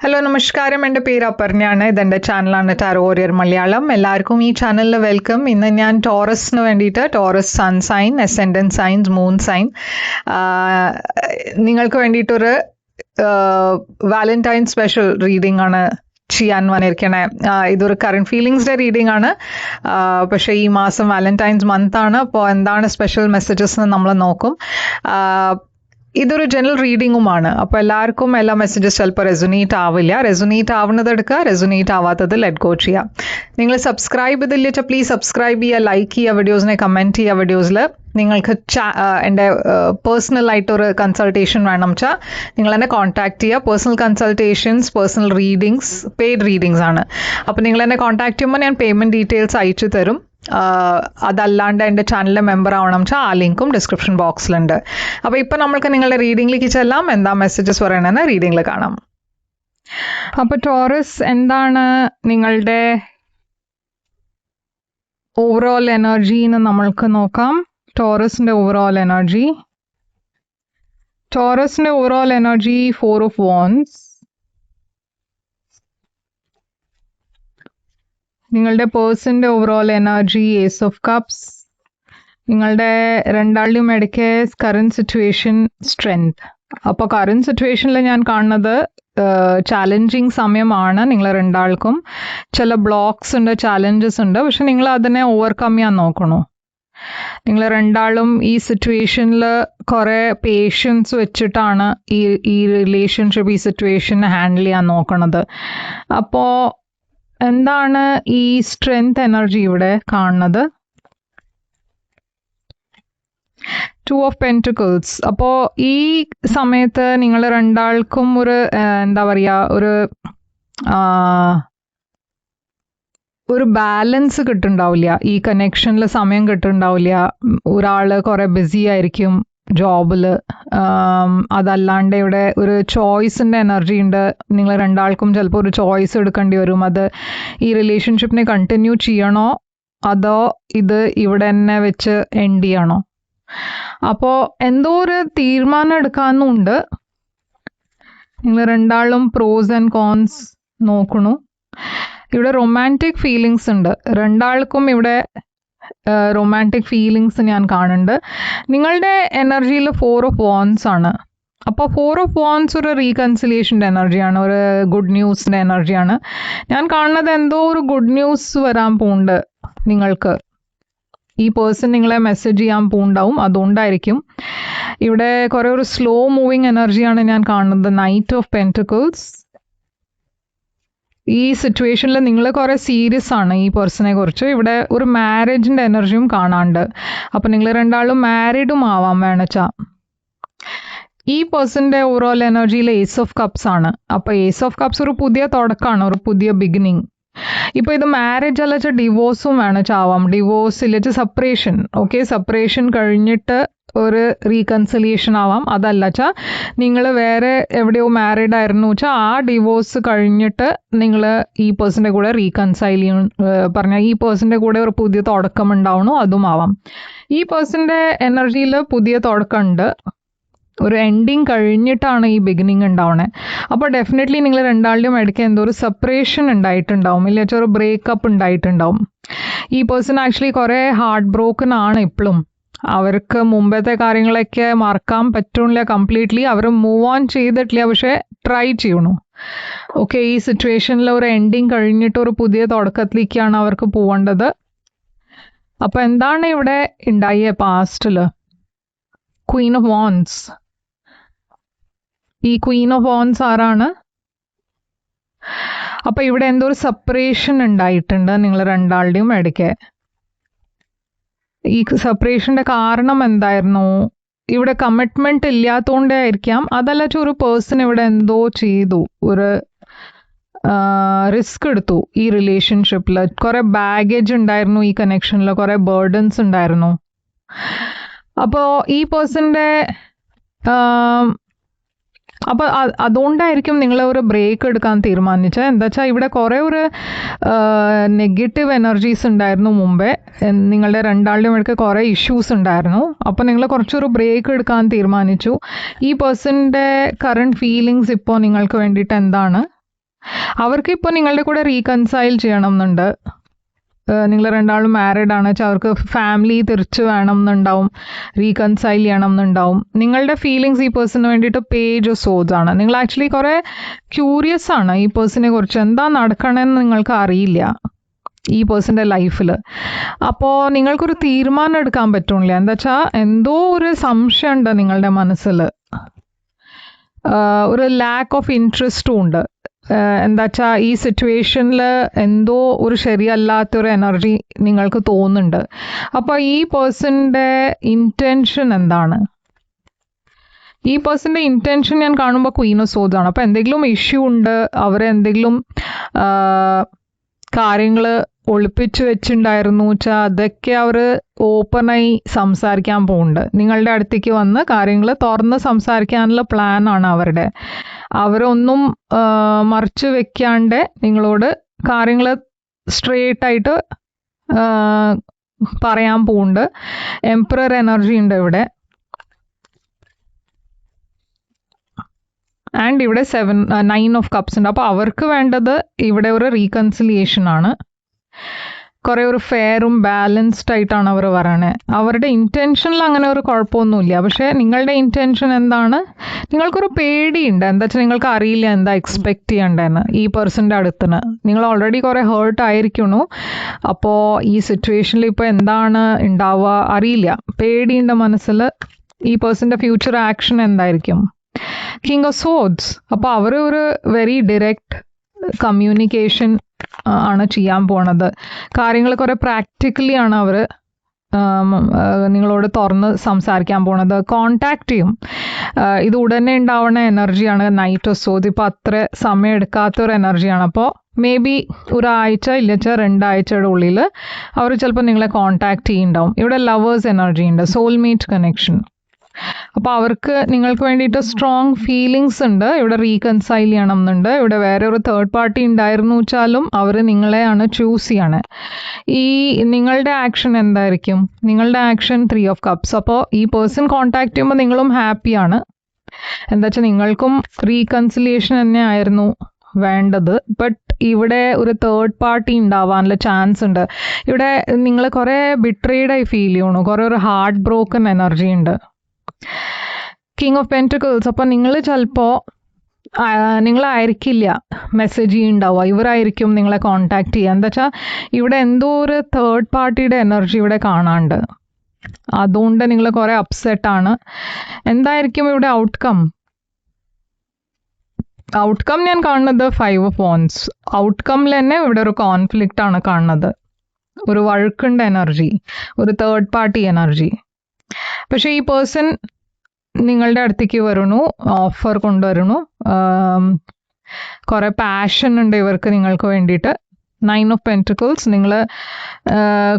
Hello നമസ്കാരം, എൻ്റെ പേര് അപർണയാണ്. ഇതെൻ്റെ ചാനലാണ് ടാരോ വാരിയർ മലയാളം. എല്ലാവർക്കും ഈ ചാനലിൽ വെൽക്കം. ഇന്ന് ഞാൻ ടോറസിന് വേണ്ടിയിട്ട് Taurus sun sign, ascendant signs, moon sign നിങ്ങൾക്ക് വേണ്ടിയിട്ടൊരു വാലന്റൈൻ സ്പെഷ്യൽ റീഡിംഗ് ആണ് ചെയ്യാൻ വന്നിരിക്കണേ. ഇതൊരു കറണ്ട് ഫീലിങ്സിൻ്റെ റീഡിംഗ് ആണ്. പക്ഷേ ഈ മാസം വാലന്റൈൻസ് മന്ത് ആണ്. അപ്പോൾ എന്താണ് സ്പെഷ്യൽ മെസ്സേജസ് എന്ന് നമ്മൾ നോക്കും. ഇതൊരു ജനറൽ റീഡിങ്ങുമാണ്. അപ്പോൾ എല്ലാവർക്കും എല്ലാ മെസ്സേജസ് ചിലപ്പോൾ റെസൊനേറ്റ് ആവില്ല. റെസൊനേറ്റ് ആവുന്നത് എടുക്കുക, റെസൊനേറ്റ് ആവാത്തത് ലെറ്റ് ഗോ ചെയ്യുക. നിങ്ങൾ സബ്സ്ക്രൈബ് ചെയ്തില്ല വെച്ചാൽ പ്ലീസ് സബ്സ്ക്രൈബ് ചെയ്യുക, ലൈക്ക് ചെയ്യുക, വീഡിയോസിനെ കമൻറ്റ് ചെയ്യുക. വീഡിയോസിൽ നിങ്ങൾക്ക് എൻ്റെ പേഴ്സണലായിട്ടൊരു കൺസൾട്ടേഷൻ വേണം വെച്ചാൽ നിങ്ങൾ എന്നെ കോൺടാക്ട് ചെയ്യുക. Personal consultations, personal readings, paid readings ആണ്. അപ്പോൾ നിങ്ങൾ എന്നെ കോൺടാക്ട് ചെയ്യുമ്പോൾ ഞാൻ പേയ്മെൻറ്റ് ഡീറ്റെയിൽസ് അയച്ചു തരും. അതല്ലാണ്ട് എൻ്റെ ചാനലിലെ മെമ്പർ ആവണം വെച്ചാൽ ആ ലിങ്കും ഡിസ്ക്രിപ്ഷൻ ബോക്സിലുണ്ട്. അപ്പോൾ ഇപ്പം നമ്മൾക്ക് നിങ്ങളുടെ റീഡിങ്ങിലേക്ക് ചെല്ലാം. എന്താ മെസ്സേജസ് പറയണമെന്ന് റീഡിങ്ങിൽ കാണാം. അപ്പോൾ ടോറസ്, എന്താണ് നിങ്ങളുടെ ഓവറോൾ എനർജി എന്ന് നമ്മൾക്ക് നോക്കാം. ടോറസിൻ്റെ ഓവറോൾ എനർജി 4 of Wands. നിങ്ങളുടെ പേഴ്സൻ്റെ overall energy ace of cups. നിങ്ങളുടെ രണ്ടാളുടെയും ഇടയ്ക്ക് കറണ്ട് സിറ്റുവേഷൻ സ്ട്രെങ്ത്. അപ്പോൾ കറണ്ട് സിറ്റുവേഷനിൽ ഞാൻ കാണുന്നത് ചാലഞ്ചിങ് സമയമാണ്. നിങ്ങൾ രണ്ടാൾക്കും ചില ബ്ലോക്സ് ഉണ്ട്, ചാലഞ്ചസ് ഉണ്ട്. പക്ഷെ നിങ്ങൾ അതിനെ ഓവർകം ചെയ്യാൻ നോക്കണു. നിങ്ങൾ രണ്ടാളും ഈ സിറ്റുവേഷനിൽ കുറേ പേഷ്യൻസ് വെച്ചിട്ടാണ് ഈ റിലേഷൻഷിപ്പ്, ഈ സിറ്റുവേഷൻ ഹാൻഡിൽ ചെയ്യാൻ നോക്കണത്. അപ്പോൾ എന്താണ് ഈ സ്ട്രെങ്ത് എനർജി ഇവിടെ കാണുന്നത്? 2 of Pentacles. അപ്പോൾ ഈ സമയത്ത് നിങ്ങൾ രണ്ടാൾക്കും ഒരു എന്താ പറയുക, ഒരു ബാലൻസ് കിട്ടുന്നുണ്ടാവില്ല. ഈ കണക്ഷനിൽ സമയം കിട്ടുന്നുണ്ടാവില്ല. ഒരാൾ കുറേ ബിസി ആയിരിക്കും ജോബിൽ. അതല്ലാണ്ട് ഇവിടെ ഒരു ചോയ്സിൻ്റെ എനർജി ഉണ്ട്. നിങ്ങൾ രണ്ടാൾക്കും ചിലപ്പോൾ ഒരു ചോയ്സ് എടുക്കേണ്ടി വരും. അത് ഈ റിലേഷൻഷിപ്പിനെ കണ്ടിന്യൂ ചെയ്യണോ അതോ ഇത് ഇവിടെ തന്നെ വെച്ച് എൻഡ് ചെയ്യണോ? അപ്പോൾ എന്തോ ഒരു തീരുമാനം എടുക്കാനുണ്ട്. നിങ്ങൾ രണ്ടാളും പ്രോസ് ആൻഡ് കോൺസ് നോക്കണു. ഇവിടെ റൊമാൻറ്റിക് ഫീലിങ്സ് ഉണ്ട്. രണ്ടാൾക്കും ഇവിടെ റൊമാൻറ്റിക് ഫീലിങ്സ് ഞാൻ കാണുന്നുണ്ട്. നിങ്ങളുടെ എനർജിയിൽ 4 of Wands ആണ്. അപ്പോൾ 4 of Wands ഒരു റീകൺസിലിയേഷൻ്റെ എനർജിയാണ്, ഒരു ഗുഡ് ന്യൂസിൻ്റെ എനർജിയാണ്. ഞാൻ കാണുന്നത് എന്തോ ഒരു ഗുഡ് ന്യൂസ് വരാൻ പോകുന്നുണ്ട് നിങ്ങൾക്ക്. ഈ പേഴ്സൺ നിങ്ങളെ മെസ്സേജ് ചെയ്യാൻ പോകുന്നുണ്ടാവും. അതുകൊണ്ടായിരിക്കും ഇവിടെ കുറേ ഒരു സ്ലോ മൂവിങ് എനർജിയാണ് ഞാൻ കാണുന്നത്. Knight of pentacles. ഈ സിറ്റുവേഷനിൽ നിങ്ങൾ കുറേ സീരിയസ് ആണ് ഈ പേഴ്സണെ കുറിച്ച്. ഇവിടെ ഒരു മാരേജിൻ്റെ എനർജിയും കാണാണ്ട്. അപ്പം നിങ്ങൾ രണ്ടാളും മാരീഡും ആവാൻ വേണച്ചാ. ഈ പേഴ്സൻ്റെ ഓവറോൾ എനർജിയിൽ ഏസ് ഓഫ് കപ്സ് ആണ്. അപ്പോൾ ഏസ് ഓഫ് കപ്സ് ഒരു പുതിയ തുടക്കമാണ്, ഒരു പുതിയ ബിഗിനിങ്. ഇപ്പോൾ ഇത് മാരേജ് അല്ല വെച്ചാൽ ഡിവോഴ്സും വേണച്ചാവാം. ഡിവോഴ്സ് ഇല്ല വെച്ചാൽ സെപ്പറേഷൻ. ഓക്കെ, സെപ്പറേഷൻ കഴിഞ്ഞിട്ട് ഒരു റീകൺസിലിയേഷൻ ആവാം. അതല്ല വെച്ചാൽ നിങ്ങൾ വേറെ എവിടെയോ മാരീഡ് ആയിരുന്നു വെച്ചാൽ ആ ഡിവോഴ്സ് കഴിഞ്ഞിട്ട് നിങ്ങൾ ഈ പേഴ്സൻ്റെ കൂടെ റീകൺസൈൽ പറഞ്ഞാൽ ഈ പേഴ്സൻ്റെ കൂടെ ഒരു പുതിയ തുടക്കം ഉണ്ടാവണോ, അതും ആവാം. ഈ പേഴ്സൻ്റെ എനർജിയിൽ പുതിയ തുടക്കമുണ്ട്. ഒരു എൻഡിങ് കഴിഞ്ഞിട്ടാണ് ഈ ബിഗിനിങ് ഉണ്ടാവണേ. അപ്പോൾ ഡെഫിനറ്റ്ലി നിങ്ങൾ രണ്ടാളുടെയും ഇടയ്ക്ക് എന്തോ ഒരു സെപ്പറേഷൻ ഉണ്ടായിട്ടുണ്ടാവും, ഇല്ല വെച്ചാൽ ഒരു ബ്രേക്കപ്പ് ഉണ്ടായിട്ടുണ്ടാവും. ഈ പേഴ്സൺ ആക്ച്വലി കുറേ ഹാർട്ട് ബ്രോക്കൺ ആണ് ഇപ്പോഴും. അവർക്ക് മുമ്പത്തെ കാര്യങ്ങളൊക്കെ മറക്കാൻ പറ്റുന്നില്ല കംപ്ലീറ്റ്ലി. അവർ മൂവ് ഓൺ ചെയ്തിട്ടില്ല, പക്ഷേ ട്രൈ ചെയ്യണു. ഓക്കെ, ഈ സിറ്റുവേഷനിൽ ഒരു എൻഡിങ് കഴിഞ്ഞിട്ട് ഒരു പുതിയ തുടക്കത്തിലേക്കാണ് അവർക്ക് പോവേണ്ടത്. അപ്പോൾ എന്താണ് ഇവിടെ ഉണ്ടായ പാസ്റ്റിൽ? Queen of wands. ഈ ക്വീൻ ഓഫ് വാൻസ് ആരാണ്? അപ്പോൾ ഇവിടെ എന്തോ ഒരു സെപ്പറേഷൻ ഉണ്ടായിട്ടുണ്ട് നിങ്ങൾ രണ്ടാളുടെയും ഇടയ്ക്ക്. ഈ സെപ്പറേഷൻ്റെ കാരണം എന്തായിരുന്നു? ഇവിടെ കമ്മിറ്റ്മെൻറ്റ് ഇല്ലാത്തതുകൊണ്ടേ ആയിരിക്കാം. അതല്ല ഒരു പേഴ്സൺ ഇവിടെ എന്തോ ചെയ്തു, ഒരു റിസ്ക് എടുത്തു ഈ റിലേഷൻഷിപ്പിൽ. കുറേ ബാഗേജ് ഉണ്ടായിരുന്നു ഈ കണക്ഷനിൽ, കുറേ ബേർഡൻസ് ഉണ്ടായിരുന്നു. അപ്പോൾ ഈ പേഴ്സൻ്റെ അപ്പോൾ അതുകൊണ്ടായിരിക്കും നിങ്ങൾ ഒരു ബ്രേക്ക് എടുക്കാൻ തീരുമാനിച്ചത്. എന്താ വെച്ചാൽ ഇവിടെ കുറേ ഒരു നെഗറ്റീവ് എനർജീസ് ഉണ്ടായിരുന്നു മുമ്പേ. നിങ്ങളുടെ രണ്ടാളുടെയും ഇടയ്ക്ക് കുറേ ഇഷ്യൂസ് ഉണ്ടായിരുന്നു. അപ്പോൾ നിങ്ങൾ കുറച്ചൊരു ബ്രേക്ക് എടുക്കാൻ തീരുമാനിച്ചു. ഈ പേഴ്സൻ്റെ കറണ്ട് ഫീലിങ്സ് ഇപ്പോൾ നിങ്ങൾക്ക് വേണ്ടിയിട്ട് എന്താണ്? അവർക്ക് ഇപ്പോൾ നിങ്ങളുടെ കൂടെ റീകൺസൈൽ ചെയ്യണം എന്നുണ്ട്. നിങ്ങൾ രണ്ടാളും മാരീഡ് ആണ് വെച്ചാൽ അവർക്ക് ഫാമിലി തിരിച്ച് വേണം എന്നുണ്ടാവും, റീകൺസൈൽ ചെയ്യണം എന്നുണ്ടാവും. നിങ്ങളുടെ ഫീലിങ്സ് ഈ പേഴ്സണിന് വേണ്ടിയിട്ട് പേജ് ഓഫ് സോഡ്സ് ആണ്. നിങ്ങൾ ആക്ച്വലി കുറേ ക്യൂരിയസ് ആണ് ഈ പേഴ്സണിനെ കുറിച്ച്. എന്താ നടക്കണമെന്ന് നിങ്ങൾക്ക് അറിയില്ല ഈ പേഴ്സൻ്റെ ലൈഫിൽ. അപ്പോൾ നിങ്ങൾക്കൊരു തീരുമാനം എടുക്കാൻ പറ്റുന്നില്ല. എന്താ വെച്ചാൽ എന്തോ ഒരു സംശയം ഉണ്ട് നിങ്ങളുടെ മനസ്സിൽ, ഒരു ലാക്ക് ഓഫ് ഇൻട്രസ്റ്റും ഉണ്ട്. എന്താ വെച്ചാൽ ഈ സിറ്റുവേഷനിൽ എന്തോ ഒരു ശരിയല്ലാത്തൊരു എനർജി നിങ്ങൾക്ക് തോന്നുന്നുണ്ട്. അപ്പോൾ ഈ പേഴ്സൻ്റെ ഇൻറ്റൻഷൻ എന്താണ്? ഈ പേഴ്സൻ്റെ ഇൻറ്റൻഷൻ ഞാൻ കാണുമ്പോൾ ക്വീൻ ഓഫ് സോഡ്സ് ആണ്. അപ്പോൾ എന്തെങ്കിലും ഇഷ്യൂ ഉണ്ട്, അവരെന്തെങ്കിലും കാര്യങ്ങൾ ഒളിപ്പിച്ച് വെച്ചിട്ടുണ്ടായിരുന്നു വെച്ചാൽ അതൊക്കെ അവർ ഓപ്പണായി സംസാരിക്കാൻ പോകുന്നുണ്ട്. നിങ്ങളുടെ അടുത്തേക്ക് വന്ന് കാര്യങ്ങൾ തുറന്ന് സംസാരിക്കാനുള്ള പ്ലാനാണ് അവരുടെ. അവരൊന്നും മറച്ചു വെക്കാണ്ട് നിങ്ങളോട് കാര്യങ്ങൾ സ്ട്രേറ്റ് ആയിട്ട് പറയാൻ പോകുന്നുണ്ട്. എംപറർ എനർജി ഉണ്ട് ഇവിടെ. ആൻഡ് ഇവിടെ 9 ഓഫ് കപ്സ് ഉണ്ട്. അപ്പോൾ അവർക്ക് വേണ്ടത് ഇവിടെ ഒരു റീകൺസിലിയേഷൻ ആണ്. കുറേ ഒരു ഫെയറും ബാലൻസ്ഡ് ആയിട്ടാണ് അവർ പറയണത്. അവരുടെ ഇൻറ്റൻഷനിൽ അങ്ങനെ ഒരു കുഴപ്പമൊന്നുമില്ല. പക്ഷേ നിങ്ങളുടെ ഇൻറ്റൻഷൻ എന്താണ്? നിങ്ങൾക്കൊരു പേടിയുണ്ട്. എന്താ വെച്ചാൽ നിങ്ങൾക്ക് അറിയില്ല എന്താ എക്സ്പെക്റ്റ് ചെയ്യേണ്ടതെന്ന് ഈ പേഴ്സൻ്റെ അടുത്തുനിന്ന്. നിങ്ങൾ ഓൾറെഡി കുറേ ഹേർട്ട് ആയിരിക്കണു. അപ്പോൾ ഈ സിറ്റുവേഷനിൽ ഇപ്പോൾ എന്താണ് ഉണ്ടാവുക അറിയില്ല. പേടിയുണ്ട് മനസ്സിൽ. ഈ പേഴ്സൻ്റെ ഫ്യൂച്ചർ ആക്ഷൻ എന്തായിരിക്കും? King of swords. അപ്പോൾ അവർ ഒരു വെരി ഡിറക്റ്റ് കമ്മ്യൂണിക്കേഷൻ ആണ് ചെയ്യാൻ പോണത്. കാര്യങ്ങൾ കുറേ പ്രാക്ടിക്കലി ആണ് അവർ നിങ്ങളോട് തുറന്ന് സംസാരിക്കാൻ പോണത്. കോണ്ടാക്ട് ചെയ്യും. ഇത് ഉടനെ ഉണ്ടാവുന്ന എനർജിയാണ് നൈറ്റ് ഓഫ് സോഡ്സ്. ഇപ്പോൾ അത്ര സമയം എടുക്കാത്തൊരു എനർജിയാണ്. അപ്പോൾ മേ ബി ഒരാഴ്ച ഇല്ലച്ചാൽ 2 ആഴ്ചയുടെ ഉള്ളിൽ അവർ ചിലപ്പോൾ നിങ്ങളെ കോണ്ടാക്ട് ചെയ്യുന്നുണ്ടാവും. ഇവിടെ ലവേഴ്സ് എനർജി ഉണ്ട്, സോൾമേറ്റ് കണക്ഷൻ. അപ്പോൾ അവർക്ക് നിങ്ങൾക്ക് വേണ്ടിയിട്ട് സ്ട്രോങ് ഫീലിങ്സ് ഉണ്ട്. ഇവിടെ റീകൺസൈൽ ചെയ്യണം എന്നുണ്ട്. ഇവിടെ വേറെ ഒരു തേർഡ് പാർട്ടി ഉണ്ടായിരുന്നു വെച്ചാലും അവർ നിങ്ങളെയാണ് ചൂസ് ചെയ്യണേ. ഈ നിങ്ങളുടെ ആക്ഷൻ എന്തായിരിക്കും? നിങ്ങളുടെ ആക്ഷൻ 3 ഓഫ് കപ്സ്. അപ്പോൾ ഈ പേഴ്സൺ കോണ്ടാക്ട് ചെയ്യുമ്പോൾ നിങ്ങളും ഹാപ്പിയാണ്. എന്താ വെച്ചാൽ നിങ്ങൾക്കും റീകൺസിലിയേഷൻ തന്നെ ആയിരുന്നു വേണ്ടത്. ബട്ട് ഇവിടെ ഒരു തേർഡ് പാർട്ടി ഉണ്ടാവാനുള്ള ചാൻസ് ഉണ്ട്. ഇവിടെ നിങ്ങൾ കുറേ ബിട്രേഡായി ഫീൽ ചെയ്യണു. കുറേ ഒരു ഹാർട്ട് ബ്രോക്കൺ എനർജി ഉണ്ട്. King of pentacles. അപ്പോൾ നിങ്ങൾ ചിലപ്പോൾ നിങ്ങളായിരിക്കില്ല മെസ്സേജ് ചെയ്യുന്നുണ്ടാവുക, ഇവരായിരിക്കും നിങ്ങളെ കോണ്ടാക്ട് ചെയ്യുക. എന്താ വെച്ചാൽ ഇവിടെ എന്തോ ഒരു തേർഡ് പാർട്ടിയുടെ എനർജി ഇവിടെ കാണാണ്ട്. അതുകൊണ്ട് നിങ്ങൾ കുറേ അപ്സെറ്റാണ്. എന്തായിരിക്കും ഇവിടെ ഔട്ട്കം? ഔട്ട്കം ഞാൻ കാണുന്നത് 5 ഓഫ് വാൻഡ്സ്. ഔട്ട്കമ്മിൽ തന്നെ ഇവിടെ ഒരു കോൺഫ്ലിക്റ്റ് ആണ് കാണുന്നത്. ഒരു വഴക്കുണ്ട് എനർജി, ഒരു തേർഡ് പാർട്ടി എനർജി. പക്ഷേ ഈ പേഴ്സൺ നിങ്ങളുടെ അടുത്തേക്ക് വരണു, ഓഫർ കൊണ്ടുവരണു. കുറേ പാഷൻ ഉണ്ട് ഇവർക്ക് നിങ്ങൾക്ക് വേണ്ടിയിട്ട്. 9 ഓഫ് പെൻറ്റക്കിൾസ്. നിങ്ങൾ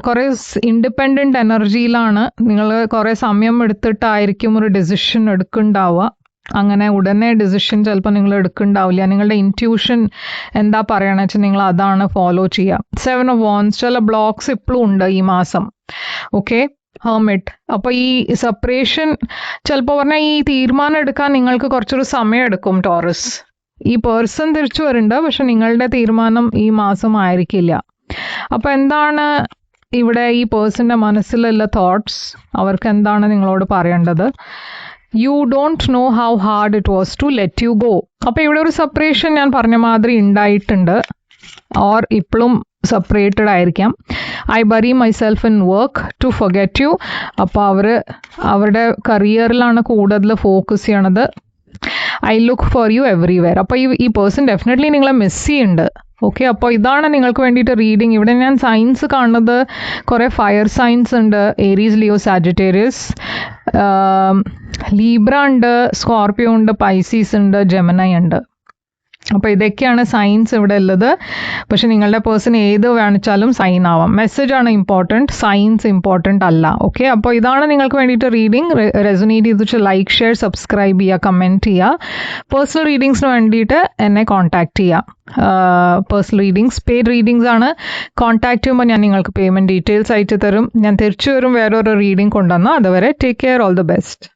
കുറേ ഇൻഡിപെൻഡൻറ്റ് എനർജിയിലാണ്. നിങ്ങൾ കുറേ സമയം എടുത്തിട്ടായിരിക്കും ഒരു ഡിസിഷൻ എടുക്കുന്നുണ്ടാവുക. അങ്ങനെ ഉടനെ ഡിസിഷൻ ചിലപ്പോൾ നിങ്ങൾ എടുക്കുന്നുണ്ടാവില്ല. നിങ്ങളുടെ ഇൻറ്റ്യൂഷൻ എന്താ പറയണമെന്ന് വെച്ചാൽ നിങ്ങൾ അതാണ് ഫോളോ ചെയ്യുക. 7 ഓഫ് വാൻഡ്സ്. ചില ബ്ലോക്സ് ഇപ്പോഴും ഉണ്ട് ഈ മാസം. Okay, hermit. അപ്പോൾ ഈ സെപ്പറേഷൻ ചിലപ്പോൾ പറഞ്ഞാൽ ഈ തീരുമാനം എടുക്കാൻ നിങ്ങൾക്ക് കുറച്ചൊരു സമയം എടുക്കും ടോറസ്. ഈ പേഴ്സൺ തിരിച്ചു വരുന്നുണ്ട്, പക്ഷെ നിങ്ങളുടെ തീരുമാനം ഈ മാസം ആയിരിക്കില്ല. അപ്പോൾ എന്താണ് ഇവിടെ ഈ പേഴ്സൻ്റെ മനസ്സിലുള്ള തോട്ട്സ്? അവർക്ക് എന്താണ് നിങ്ങളോട് പറയേണ്ടത്? You don't know how hard it was to let you go. അപ്പോൾ ഇവിടെ ഒരു സെപ്പറേഷൻ ഞാൻ പറഞ്ഞ മാതിരി ഉണ്ടായിട്ടുണ്ട്, ഓർ ഇപ്പോഴും സെപ്പറേറ്റഡ് ആയിരിക്കാം. I bury myself in work to forget you. അപ്പോൾ അവരുടെ കരിയറിലാണ് കൂടുതൽ ഫോക്കസ് ചെയ്യണത്. I look for you everywhere. അപ്പോൾ ഈ പേഴ്സൺ ഡെഫിനറ്റ്ലി നിങ്ങളെ മിസ് ചെയ്യുന്നുണ്ട്. ഓക്കെ, അപ്പോൾ ഇതാണ് നിങ്ങൾക്ക് വേണ്ടിയിട്ട് റീഡിങ്. ഇവിടെ ഞാൻ സൈൻസ് കാണുന്നത് കുറേ ഫയർ സൈൻസ് ഉണ്ട്. ഏരീസ്, ലിയോ, സാജിറ്റേറിയസ്, ലീബ്ര ഉണ്ട്, സ്കോർപ്പിയോ ഉണ്ട്, പൈസീസ് ഉണ്ട്, ജെമിനി ഉണ്ട്. അപ്പോൾ ഇതൊക്കെയാണ് സൈൻസ് ഇവിടെ ഉള്ളത്. പക്ഷെ നിങ്ങളുടെ പേഴ്സൺ ഏത് വേണിച്ചാലും സൈൻ ആവാം. മെസ്സേജാണ് ഇമ്പോർട്ടൻറ്റ്, സൈൻസ് ഇമ്പോർട്ടൻ്റ് അല്ല. ഓക്കെ, അപ്പോൾ ഇതാണ് നിങ്ങൾക്ക് വേണ്ടിയിട്ട് റീഡിങ്. റെസൊനേറ്റ് ചെയ്തിട്ട് ലൈക്ക്, ഷെയർ, സബ്സ്ക്രൈബ് ചെയ്യുക, കമൻറ്റ് ചെയ്യുക. പേഴ്സണൽ റീഡിങ്സിന് വേണ്ടിയിട്ട് എന്നെ കോൺടാക്റ്റ് ചെയ്യുക. പേഴ്സണൽ റീഡിങ്സ് പെയ്ഡ് റീഡിങ്സ് ആണ്. കോൺടാക്റ്റ് ചെയ്യുമ്പോൾ ഞാൻ നിങ്ങൾക്ക് പേയ്മെൻറ്റ് ഡീറ്റെയിൽസ് അയച്ചു തരും. ഞാൻ തിരിച്ചു വരും വേറൊരു റീഡിങ് കൊണ്ടുവന്നാൽ. അതുവരെ take care, all the best.